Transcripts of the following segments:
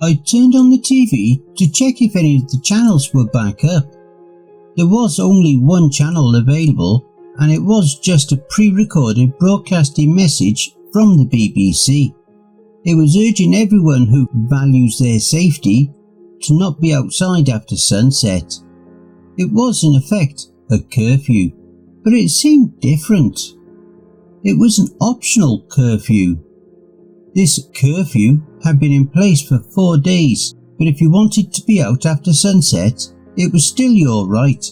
I turned on the TV to check if any of the channels were back up. There was only one channel available, and it was just a pre-recorded broadcasting message from the BBC. It was urging everyone who values their safety to not be outside after sunset. It was in effect a curfew, but it seemed different. It was an optional curfew. This curfew had been in place for 4 days, but if you wanted to be out after sunset, it was still your right,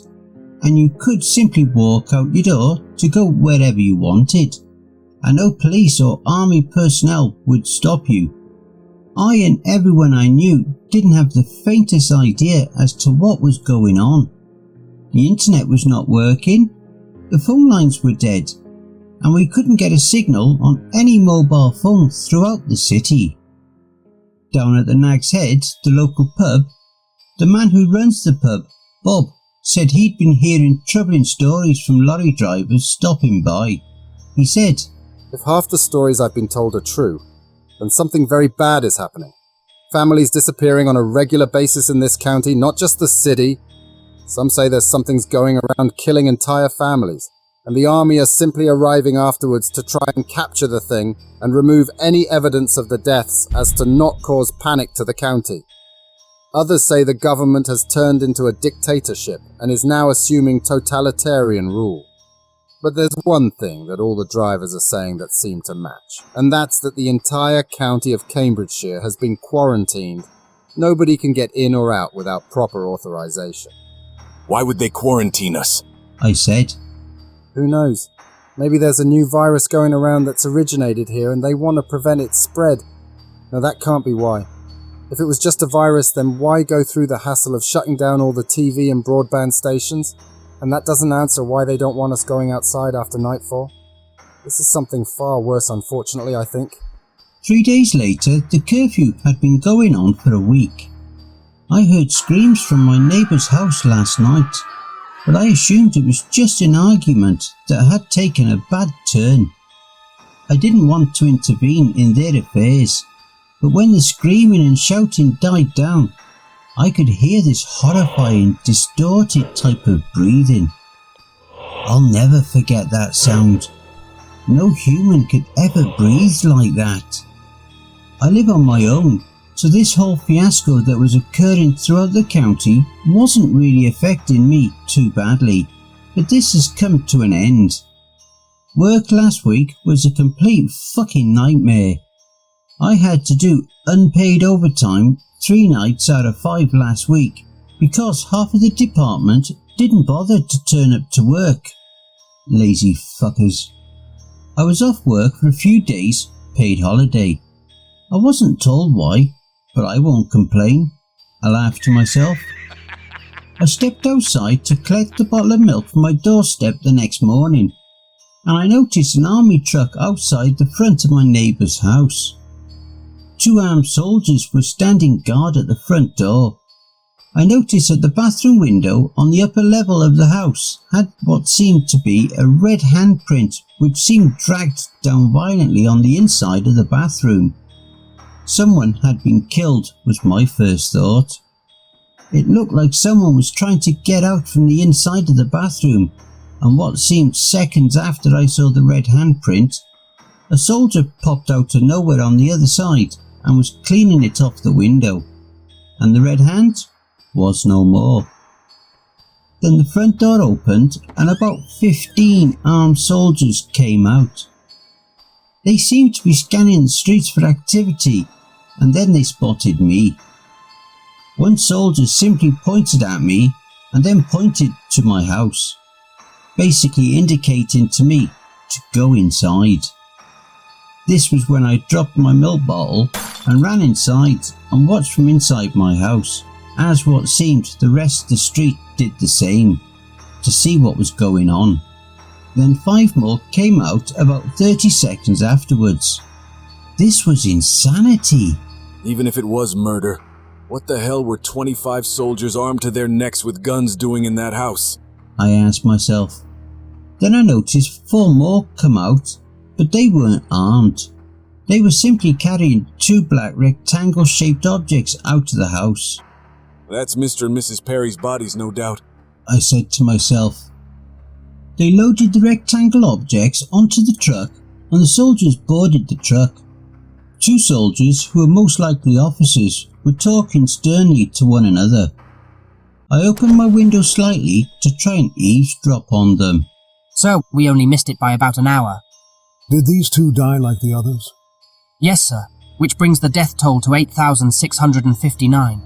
and you could simply walk out your door to go wherever you wanted, and no police or army personnel would stop you. I and everyone I knew didn't have the faintest idea as to what was going on. The internet was not working, the phone lines were dead, and we couldn't get a signal on any mobile phone throughout the city. Down at the Nag's Head, the local pub, the man who runs the pub, Bob, said he'd been hearing troubling stories from lorry drivers stopping by. He said, "If half the stories I've been told are true, then something very bad is happening. Families disappearing on a regular basis in this county, not just the city. Some say there's something's going around killing entire families, and the army are simply arriving afterwards to try and capture the thing and remove any evidence of the deaths as to not cause panic to the county. Others say the government has turned into a dictatorship and is now assuming totalitarian rule. But there's one thing that all the drivers are saying that seem to match, and that's that the entire county of Cambridgeshire has been quarantined. Nobody can get in or out without proper authorization." "Why would they quarantine us?" I said. "Who knows? Maybe there's a new virus going around that's originated here and they want to prevent its spread. No, that can't be why. If it was just a virus, then why go through the hassle of shutting down all the TV and broadband stations? And that doesn't answer why they don't want us going outside after nightfall. This is something far worse, unfortunately, I think." 3 days later, the curfew had been going on for a week. I heard screams from my neighbour's house last night, but I assumed it was just an argument that had taken a bad turn. I didn't want to intervene in their affairs, but when the screaming and shouting died down, I could hear this horrifying, distorted type of breathing. I'll never forget that sound. No human could ever breathe like that. I live on my own, so this whole fiasco that was occurring throughout the county wasn't really affecting me too badly, but this has come to an end. Work last week was a complete fucking nightmare. I had to do unpaid overtime 3 nights out of 5 last week because half of the department didn't bother to turn up to work. Lazy fuckers. I was off work for a few days, paid holiday. I wasn't told why, but I won't complain. I laughed to myself. I stepped outside to collect the bottle of milk from my doorstep the next morning, and I noticed an army truck outside the front of my neighbour's house. 2 armed soldiers were standing guard at the front door. I noticed that the bathroom window on the upper level of the house had what seemed to be a red handprint which seemed dragged down violently on the inside of the bathroom. Someone had been killed was my first thought. It looked like someone was trying to get out from the inside of the bathroom, and what seemed seconds after I saw the red handprint, a soldier popped out of nowhere on the other side and was cleaning it off the window, and the red hand was no more. Then the front door opened and about 15 armed soldiers came out. They seemed to be scanning the streets for activity, and then they spotted me. One soldier simply pointed at me and then pointed to my house, basically indicating to me to go inside. This was when I dropped my milk bottle and ran inside and watched from inside my house, as what seemed the rest of the street did the same, to see what was going on. Then 5 more came out about 30 seconds afterwards. This was insanity. Even if it was murder, what the hell were 25 soldiers armed to their necks with guns doing in that house? I asked myself. Then I noticed 4 more come out, but they weren't armed. They were simply carrying two black rectangle-shaped objects out of the house. That's Mr. and Mrs. Perry's bodies, no doubt, I said to myself. They loaded the rectangle objects onto the truck and the soldiers boarded the truck. Two soldiers, who were most likely officers, were talking sternly to one another. I opened my window slightly to try and eavesdrop on them. So, we only missed it by about an hour. Did these two die like the others? Yes, sir, which brings the death toll to 8,659.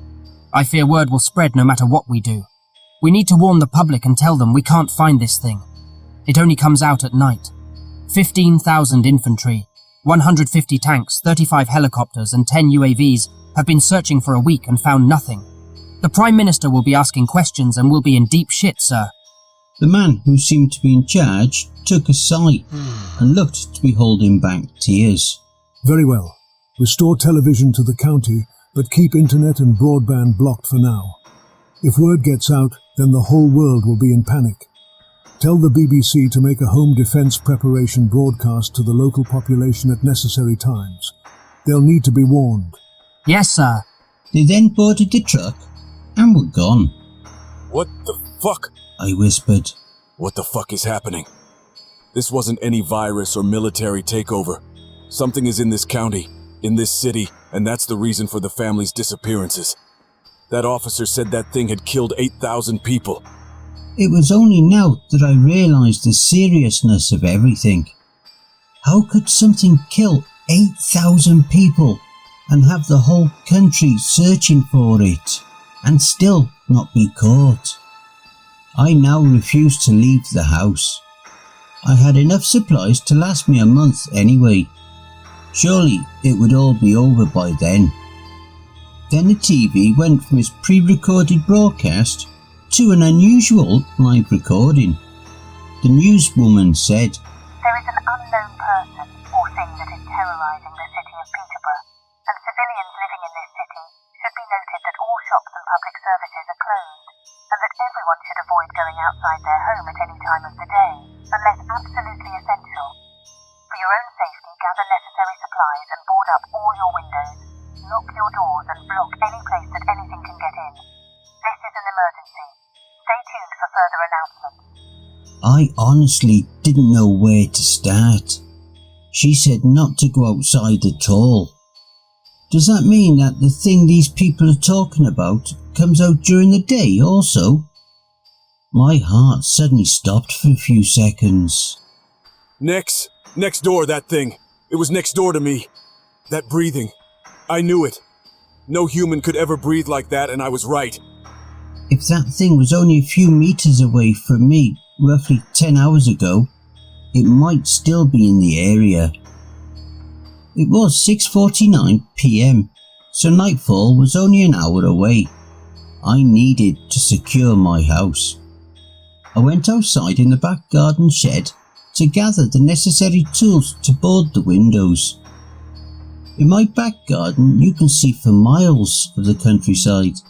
I fear word will spread no matter what we do. We need to warn the public and tell them we can't find this thing. It only comes out at night. 15,000 infantry, 150 tanks, 35 helicopters and 10 UAVs have been searching for a week and found nothing. The Prime Minister will be asking questions and will be in deep shit, sir. The man who seemed to be in charge took a sigh and looked to be holding back tears. Very well. Restore television to the county, but keep internet and broadband blocked for now. If word gets out, then the whole world will be in panic. Tell the BBC to make a home defence preparation broadcast to the local population at necessary times. They'll need to be warned. Yes, sir. They then boarded the truck and were gone. What the fuck? I whispered. What the fuck is happening? This wasn't any virus or military takeover. Something is in this county, in this city, and that's the reason for the family's disappearances. That officer said that thing had killed 8,000 people. It was only now that I realised the seriousness of everything. How could something kill 8,000 people and have the whole country searching for it and still not be caught? I now refused to leave the house. I had enough supplies to last me a month anyway. Surely it would all be over by then. Then the TV went from its pre-recorded broadcast to an unusual live recording. The newswoman said, "There is an unknown person or thing that is terrorising the city of Peterborough, and civilians living in this city should be noted that all shops and public services are closed, and that everyone should avoid going outside their home at any time of the day, unless absolutely essential. For your own safety, gather necessary supplies and board up all your windows, lock your doors and block any place that anything can get in. This is an emergency. Stay tuned for further announcements." I honestly didn't know where to start. She said not to go outside at all. Does that mean that the thing these people are talking about comes out during the day also? My heart suddenly stopped for a few seconds. Next door, that thing. It was next door to me. That breathing. I knew it. No human could ever breathe like that, and I was right. If that thing was only a few meters away from me, roughly 10 hours ago, it might still be in the area. It was 6:49 PM, so nightfall was only an hour away. I needed to secure my house. I went outside in the back garden shed to gather the necessary tools to board the windows. In my back garden you can see for miles of the countryside.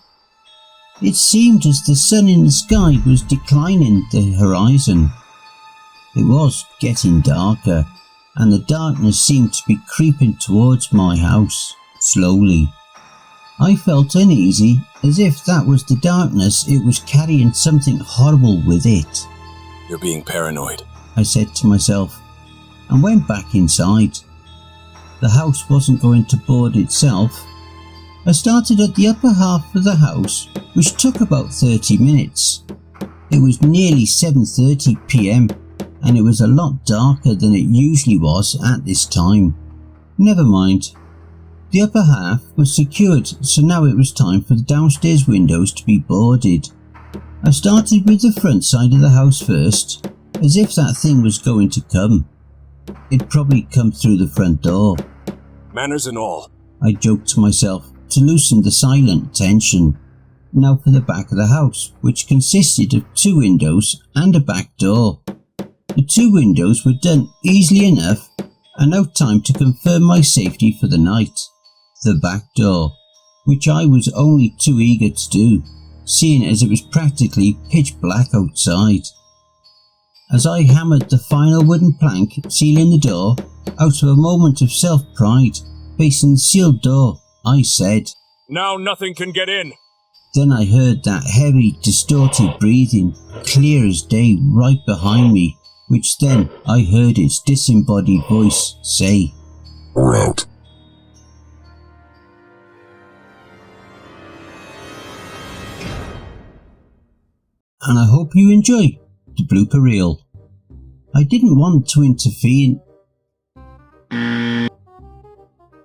It seemed as the sun in the sky was declining the horizon. It was getting darker, and the darkness seemed to be creeping towards my house, slowly. I felt uneasy, as if that was the darkness, it was carrying something horrible with it. You're being paranoid, I said to myself, and went back inside. The house wasn't going to board itself. I started at the upper half of the house, which took about 30 minutes. It was nearly 7:30 PM, and it was a lot darker than it usually was at this time. Never mind. The upper half was secured, so now it was time for the downstairs windows to be boarded. I started with the front side of the house first, as if that thing was going to come. It'd probably come through the front door. Manners and all, I joked to myself to loosen the silent tension. Now for the back of the house, which consisted of 2 windows and a back door. The 2 windows were done easily enough, and now time to confirm my safety for the night. The back door, which I was only too eager to do, seeing as it was practically pitch black outside. as I hammered the final wooden plank sealing the door. Out of a moment of self-pride, facing the sealed door, I said, "Now nothing can get in." Then I heard that heavy, distorted breathing, clear as day, right behind me, which then I heard its disembodied voice say, "We're out." And I hope you enjoy the blooper reel. I didn't want to intervene.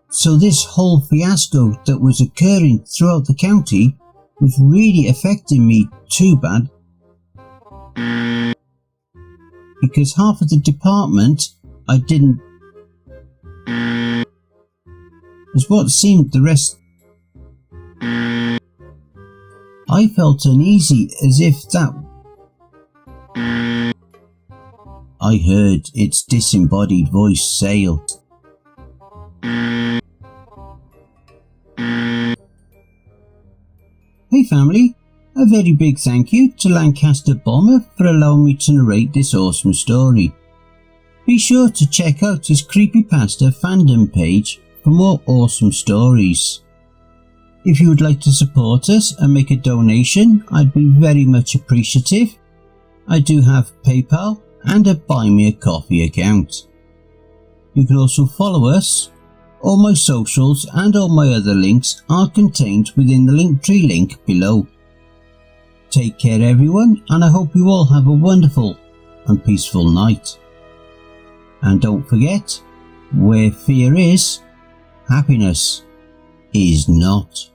So this whole fiasco that was occurring throughout the county was really affecting me too bad. Because half of the department I didn't was what seemed the rest. I felt uneasy as if that I heard its disembodied voice say, Hey family, a very big thank you to LancasterBomber for allowing me to narrate this awesome story. Be sure to check out his Creepypasta fandom page for more awesome stories. If you would like to support us and make a donation, I'd be very much appreciative. I do have PayPal and a Buy Me a Coffee account. You can also follow us. All my socials and all my other links are contained within the Linktree link below. Take care everyone, and I hope you all have a wonderful and peaceful night. And don't forget, where fear is, happiness is not.